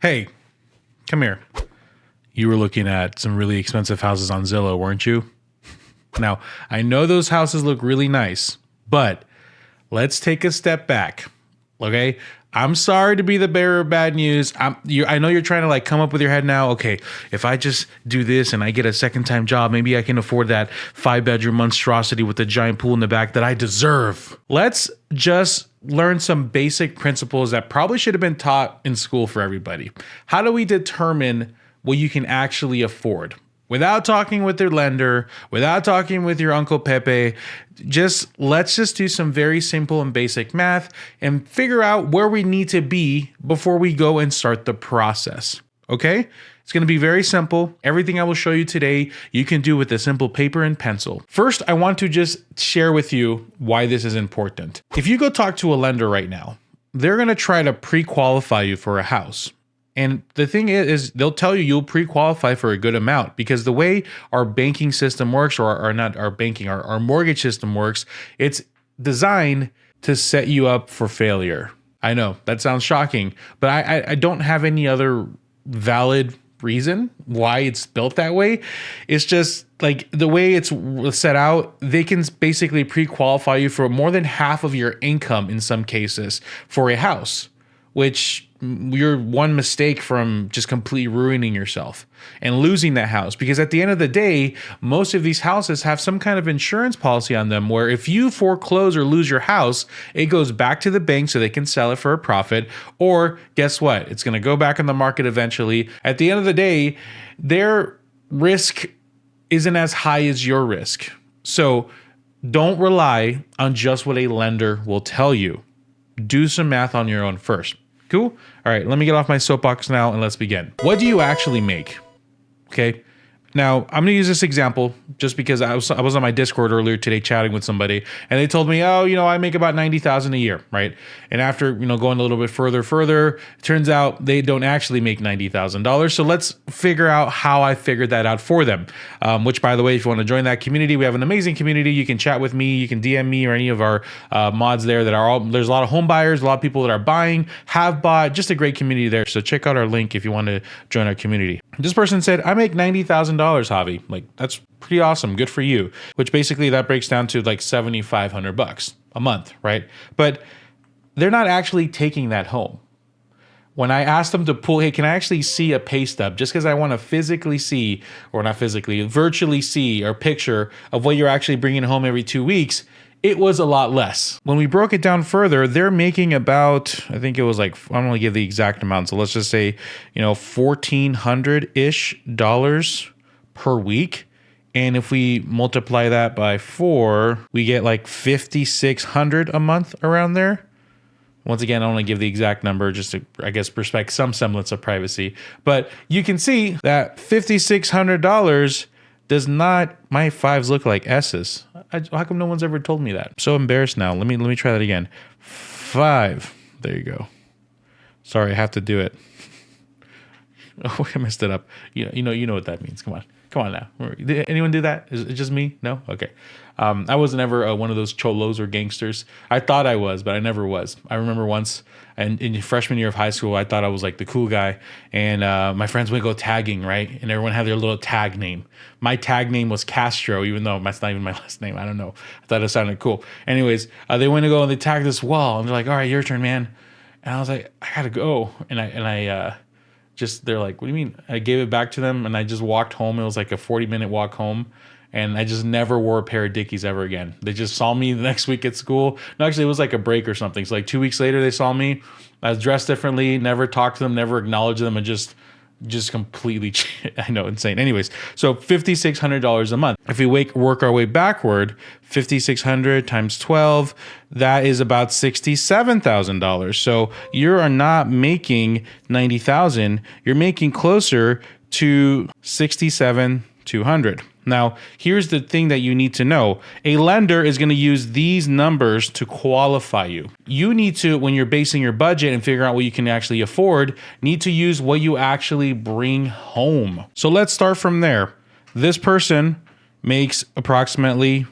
Hey, come here. You were looking at some really expensive houses on Zillow, weren't you? Now, I know those houses look really nice, but let's take a step back, okay? I'm sorry to be the bearer of bad news. I know you're trying to come up with your head now. Okay, if I just do this and I get a second-time job, maybe I can afford that 5-bedroom monstrosity with a giant pool in the back that I deserve. Let's just learn some basic principles that probably should have been taught in school for everybody. How do we determine what you can actually afford? Without talking with your lender, without talking with your Uncle Pepe, let's just do some very simple and basic math and figure out where we need to be before we go and start the process. Okay? It's going to be very simple. Everything I will show you today, you can do with a simple paper and pencil. First, I want to just share with you why this is important. If you go talk to a lender right now, they're going to try to pre-qualify you for a house. And the thing is they'll tell you you'll pre-qualify for a good amount because the way our banking system works, or not our banking, our mortgage system works, it's designed to set you up for failure. I know that sounds shocking, but I don't have any other valid reason why it's built that way. It's just the way it's set out, they can basically pre-qualify you for more than half of your income in some cases for a house, which you're one mistake from just completely ruining yourself and losing that house. Because at the end of the day, most of these houses have some kind of insurance policy on them where if you foreclose or lose your house, it goes back to the bank so they can sell it for a profit. Or guess what? It's going to go back on the market eventually. At the end of the day, their risk isn't as high as your risk. So don't rely on just what a lender will tell you. Do some math on your own first. Cool? All right, let me get off my soapbox now and let's begin. What do you actually make? Okay. Now, I'm going to use this example just because I was on my Discord earlier today chatting with somebody and they told me, I make about $90,000 a year, right? And after, going a little bit further, it turns out they don't actually make $90,000. So let's figure out how I figured that out for them. Which, by the way, if you want to join that community, we have an amazing community. You can chat with me, you can DM me or any of our mods there there's a lot of home buyers, a lot of people that are buying, have bought, just a great community there. So check out our link if you want to join our community. This person said, I make $90,000, Javi. That's pretty awesome. Good for you. Which basically that breaks down to $7,500 a month, right? But they're not actually taking that home. When I asked them to pull, hey, can I actually see a pay stub? Just because I want to physically see, or not physically, virtually see or picture of what you're actually bringing home every 2 weeks, it was a lot less. When we broke it down further, they're making about, I think it was I don't want to give the exact amount. So let's just say, $1,400-ish per week. And if we multiply that by 4, we get $5,600 a month around there. Once again, I don't want to give the exact number just to, respect some semblance of privacy. But you can see that $5,600 does not, my 5s look like S's. How come no one's ever told me that? I'm so embarrassed now. Let me try that again. 5. There you go. Sorry, I have to do it. Oh, I messed it up. You know what that means. Come on now. Did anyone do that? Is it just me? No? Okay. I wasn't ever one of those cholos or gangsters. I thought I was, but I never was. I remember once in freshman year of high school, I thought I was the cool guy. And my friends would go tagging, right? And everyone had their little tag name. My tag name was Castro, even though that's not even my last name. I don't know. I thought it sounded cool. Anyways, they went to go and they tagged this wall. And they're like, all right, your turn, man. And I was like, I gotta go. And I they're like, what do you mean? I gave it back to them and I just walked home. It was a 40-minute walk home. And I just never wore a pair of Dickies ever again. They just saw me the next week at school. No, actually, it was a break or something. So 2 weeks later, they saw me. I was dressed differently, never talked to them, never acknowledged them, and just completely, I know, insane. Anyways, so $5,600 a month. If we work our way backward, $5,600 times 12, that is about $67,000. So you are not making $90,000. You're making closer to $67,200. Now, here's the thing that you need to know. A lender is going to use these numbers to qualify you. You need to, when you're basing your budget and figuring out what you can actually afford, need to use what you actually bring home. So let's start from there. This person makes approximately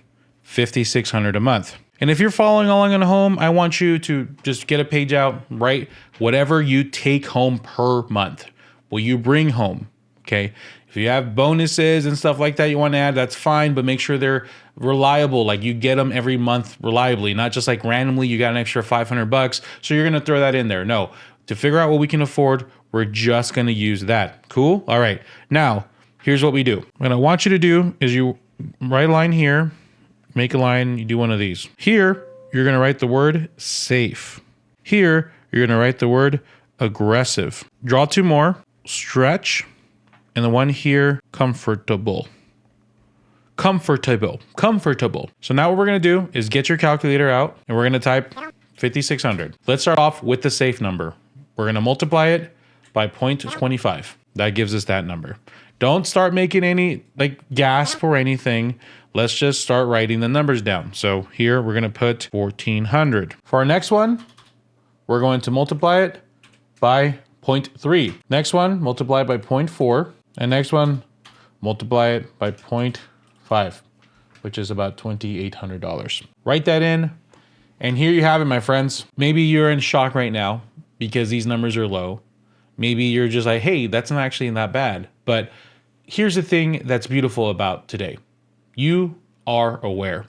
$5,600 a month. And if you're following along on home, I want you to just get a page out, write whatever you take home per month. Will you bring home? Okay. If you have bonuses and stuff like that you want to add, that's fine, but make sure they're reliable. Like you get them every month reliably, not just like randomly you got an extra $500. So you're going to throw that in there. No, to figure out what we can afford, we're just going to use that. Cool. All right. Now here's what we do. What I want you to do is you write a line here, make a line. You do one of these. Here, you're going to write the word safe. Here, you're going to write the word aggressive. Draw two more, stretch. And the one here, comfortable. Comfortable. So now what we're going to do is get your calculator out and we're going to type 5,600. Let's start off with the safe number. We're going to multiply it by 0.25. That gives us that number. Don't start making any like gasp or anything. Let's just start writing the numbers down. So here we're going to put 1,400. For our next one, we're going to multiply it by 0.3. Next one, multiply it by 0.4. And next one, multiply it by 0.5, which is about $2,800. Write that in. And here you have it, my friends. Maybe you're in shock right now because these numbers are low. Maybe you're just like, hey, that's not actually that bad. But here's the thing that's beautiful about today. You are aware.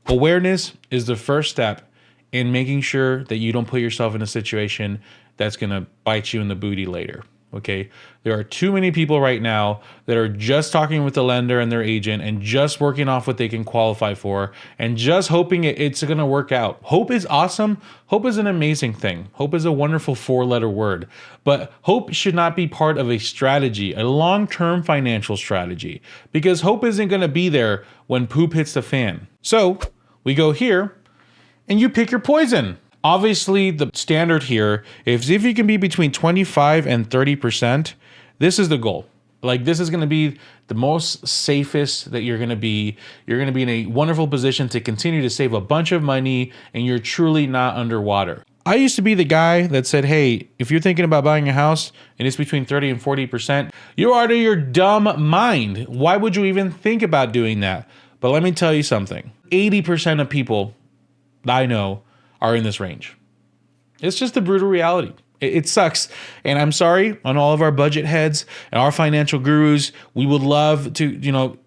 Awareness is the first step in making sure that you don't put yourself in a situation that's going to bite you in the booty later. Okay. There are too many people right now that are just talking with the lender and their agent and just working off what they can qualify for and just hoping it's going to work out. Hope is awesome. Hope is an amazing thing. Hope is a wonderful 4-letter word, but hope should not be part of a strategy, a long-term financial strategy, because hope isn't going to be there when poop hits the fan. So we go here and you pick your poison. Obviously, the standard here is if you can be between 25 and 30%, this is the goal. Like this is going to be the most safest that you're going to be. You're going to be in a wonderful position to continue to save a bunch of money and you're truly not underwater. I used to be the guy that said, hey, if you're thinking about buying a house and it's between 30 and 40%, you're out of your dumb mind. Why would you even think about doing that? But let me tell you something. 80% of people I know are in this range. It's just the brutal reality. It sucks. And I'm sorry on all of our budget heads and our financial gurus. We would love to,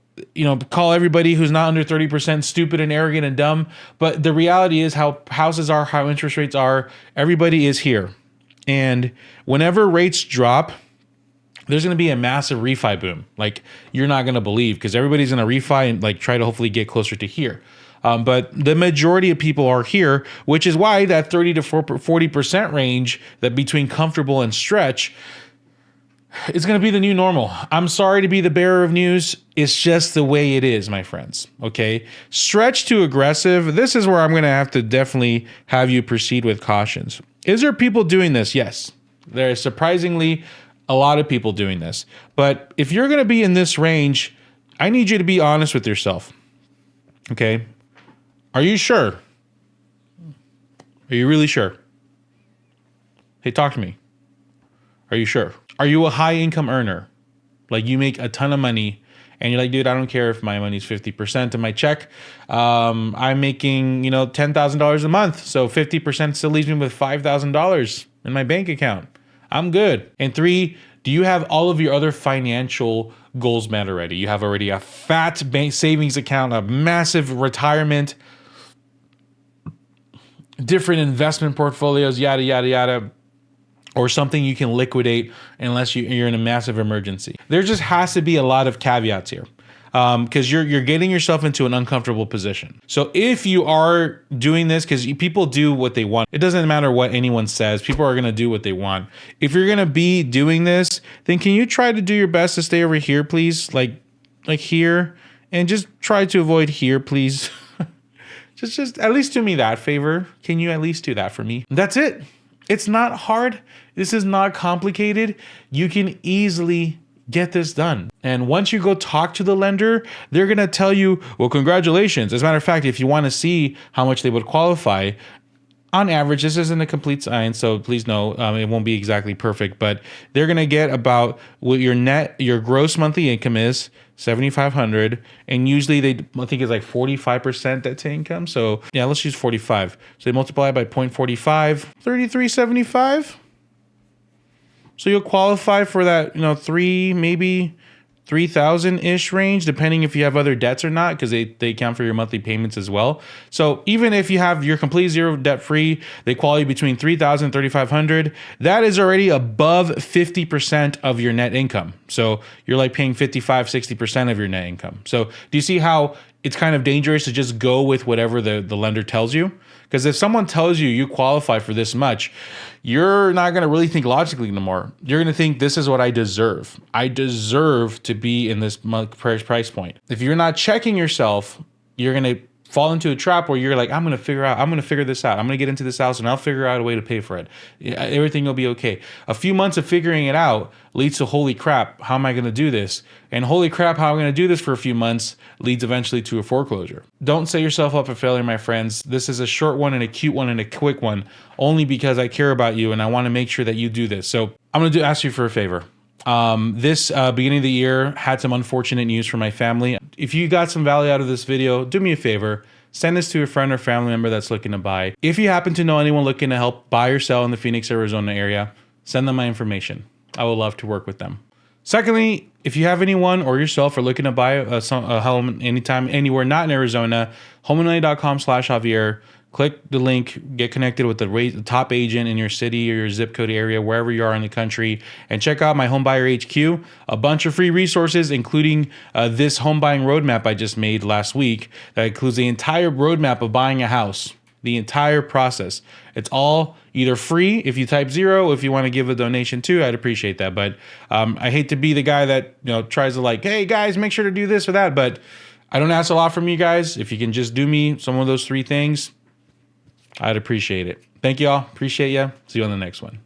call everybody who's not under 30% stupid and arrogant and dumb. But the reality is how houses are, how interest rates are, everybody is here. And whenever rates drop, there's going to be a massive refi boom. Like you're not going to believe because everybody's going to refi and like try to hopefully get closer to here. But the majority of people are here, which is why that 30 to 40% range that between comfortable and stretch is going to be the new normal. I'm sorry to be the bearer of news. It's just the way it is, my friends. Okay. Stretch to aggressive. This is where I'm going to have to definitely have you proceed with cautions. Is there people doing this? Yes. There is surprisingly a lot of people doing this. But if you're going to be in this range, I need you to be honest with yourself. Okay. Are you sure? Are you really sure? Hey, talk to me. Are you sure? Are you a high income earner? Like you make a ton of money and you're like, dude, I don't care if my money's 50% of my check. I'm making, $10,000 a month. So 50% still leaves me with $5,000 in my bank account. I'm good. And 3, do you have all of your other financial goals met already? You have already a fat bank savings account, a massive retirement, different investment portfolios, yada, yada, yada, or something you can liquidate unless you're in a massive emergency. There just has to be a lot of caveats here because you're getting yourself into an uncomfortable position. So if you are doing this, because people do what they want, it doesn't matter what anyone says, people are going to do what they want. If you're going to be doing this, then can you try to do your best to stay over here, please? Like here, and just try to avoid here, please. Just at least do me that favor. Can you at least do that for me? That's it. It's not hard. This is not complicated. You can easily get this done. And once you go talk to the lender, they're going to tell you, well, congratulations. As a matter of fact, if you want to see how much they would qualify, on average, this isn't a complete science, so please know it won't be exactly perfect, but they're going to get about what your gross monthly income is, 7,500, and usually I think it's like 45% debt to income. So yeah, let's use 45. So they multiply by 0.45, 3,375. So you'll qualify for that, maybe 3,000-ish range, depending if you have other debts or not, because they account for your monthly payments as well. So even if you're complete zero debt free, they qualify between 3,000 and 3,500. That is already above 50% of your net income. So you're like paying 55, 60% of your net income. So do you see how it's kind of dangerous to just go with whatever the lender tells you? Because if someone tells you qualify for this much, you're not going to really think logically anymore. You're going to think, this is what I deserve. I deserve to be in this price point. If you're not checking yourself, you're going to fall into a trap where you're like, I'm going to figure this out. I'm going to get into this house and I'll figure out a way to pay for it. Everything will be okay. A few months of figuring it out leads to, holy crap, how am I going to do this? And holy crap, how am I going to do this for a few months leads eventually to a foreclosure. Don't set yourself up for failure, my friends. This is a short one and a cute one and a quick one, only because I care about you and I want to make sure that you do this. So I'm going to ask you for a favor. This beginning of the year had some unfortunate news for my family. If you got some value out of this video, do me a favor. Send this to a friend or family member that's looking to buy. If you happen to know anyone looking to help buy or sell in the Phoenix, Arizona area, send them my information. I would love to work with them. Secondly, if you have anyone or yourself are looking to buy a home anytime, anywhere, not in Arizona, homeandmoney.com/Javier. Click the link, get connected with the top agent in your city or your zip code area, wherever you are in the country, and check out my Homebuyer HQ. A bunch of free resources, including this home buying roadmap I just made last week. That includes the entire roadmap of buying a house, the entire process. It's all either free if you type 0. If you want to give a donation too, I'd appreciate that. But I hate to be the guy that tries to like, hey guys, make sure to do this or that. But I don't ask a lot from you guys. If you can just do me some of those 3 things, I'd appreciate it. Thank you all. Appreciate you. See you on the next one.